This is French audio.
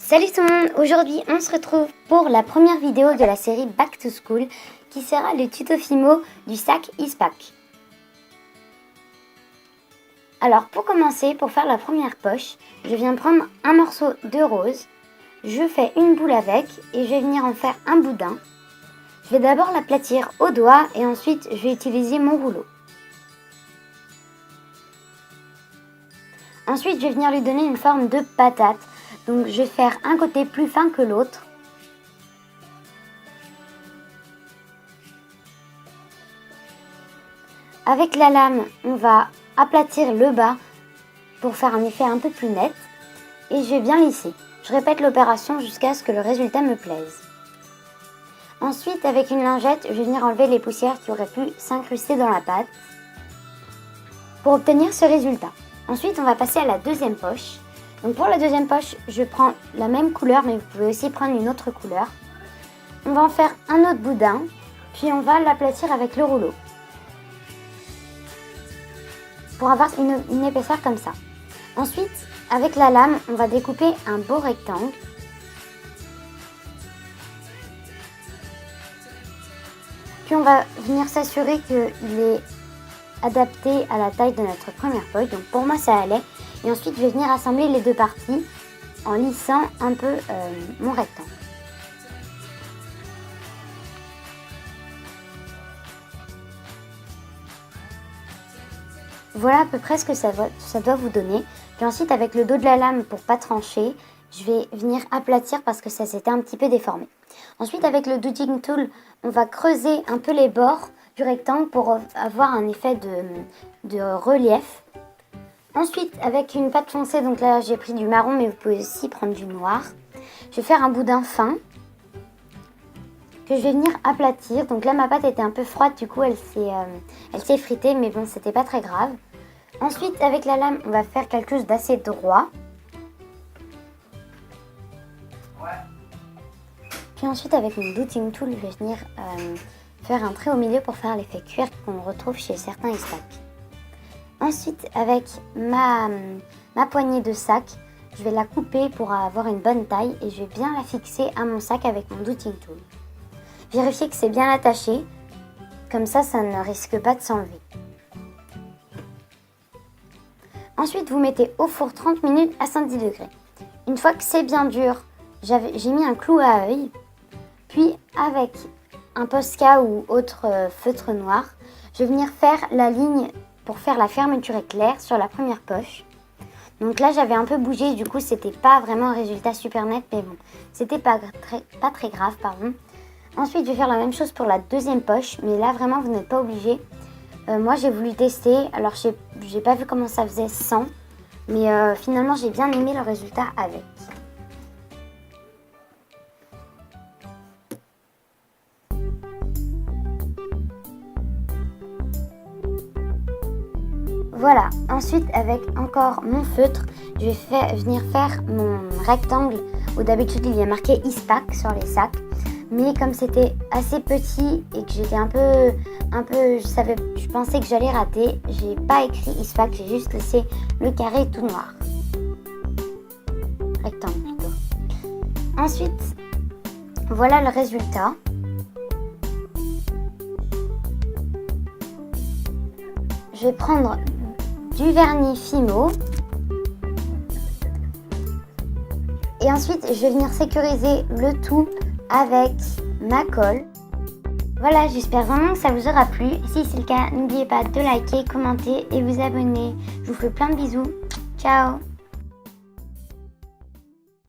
Salut tout le monde, aujourd'hui on se retrouve pour la première vidéo de la série Back to School qui sera le tuto Fimo du sac Eastpak. Alors pour commencer, pour faire la première poche, je viens prendre un morceau de rose, je fais une boule avec et je vais venir en faire un boudin. Je vais d'abord l'aplatir au doigt et ensuite je vais utiliser mon rouleau. Ensuite je vais venir lui donner une forme de patate. Donc je vais faire un côté plus fin que l'autre. Avec la lame, on va aplatir le bas pour faire un effet un peu plus net. Et je vais bien lisser. Je répète l'opération jusqu'à ce que le résultat me plaise. Ensuite, avec une lingette, je vais venir enlever les poussières qui auraient pu s'incruster dans la pâte pour obtenir ce résultat. Ensuite, on va passer à la deuxième poche. Donc pour la deuxième poche, je prends la même couleur, mais vous pouvez aussi prendre une autre couleur. On va en faire un autre boudin, puis on va l'aplatir avec le rouleau. Pour avoir une épaisseur comme ça. Ensuite, avec la lame, on va découper un beau rectangle. Puis on va venir s'assurer qu'il est adapté à la taille de notre première poche. Donc pour moi, ça allait. Et ensuite, je vais venir assembler les deux parties en lissant un peu mon rectangle. Voilà à peu près ce que ça doit vous donner. Puis ensuite, avec le dos de la lame pour pas trancher, je vais venir aplatir parce que ça s'était un petit peu déformé. Ensuite, avec le dodging tool, on va creuser un peu les bords du rectangle pour avoir un effet de relief. Ensuite, avec une pâte foncée, donc là j'ai pris du marron, mais vous pouvez aussi prendre du noir. Je vais faire un boudin fin que je vais venir aplatir. Donc là ma pâte était un peu froide, du coup elle s'est effritée, mais bon, c'était pas très grave. Ensuite, avec la lame, on va faire quelque chose d'assez droit. Puis ensuite, avec mon dotting tool, je vais venir faire un trait au milieu pour faire l'effet cuir qu'on retrouve chez certains Eastpak. Ensuite, avec ma poignée de sac, je vais la couper pour avoir une bonne taille et je vais bien la fixer à mon sac avec mon dotting tool. Vérifiez que c'est bien attaché, comme ça ne risque pas de s'enlever. Ensuite, vous mettez au four 30 minutes à 110 degrés. Une fois que c'est bien dur, j'ai mis un clou à œil, puis avec un Posca ou autre feutre noir, je vais venir faire la ligne pour faire la fermeture éclair sur la première poche. Donc là j'avais un peu bougé, du coup c'était pas vraiment un résultat super net, mais bon, c'était pas très grave, pardon. Ensuite je vais faire la même chose pour la deuxième poche, mais là vraiment vous n'êtes pas obligé. Moi j'ai voulu tester, alors j'ai pas vu comment ça faisait sans, mais finalement j'ai bien aimé le résultat avec. Voilà, ensuite avec encore mon feutre, je vais venir faire mon rectangle où d'habitude il y a marqué Eastpak sur les sacs. Mais comme c'était assez petit et que j'étais je pensais que j'allais rater, j'ai pas écrit Eastpak, j'ai juste laissé le carré tout noir. Rectangle plutôt. Ensuite, voilà le résultat. Je vais prendre du vernis Fimo et ensuite je vais venir sécuriser le tout avec ma colle. Voilà, j'espère vraiment que ça vous aura plu. Si c'est le cas, n'oubliez pas de liker, commenter et vous abonner. Je vous fais plein de bisous. Ciao!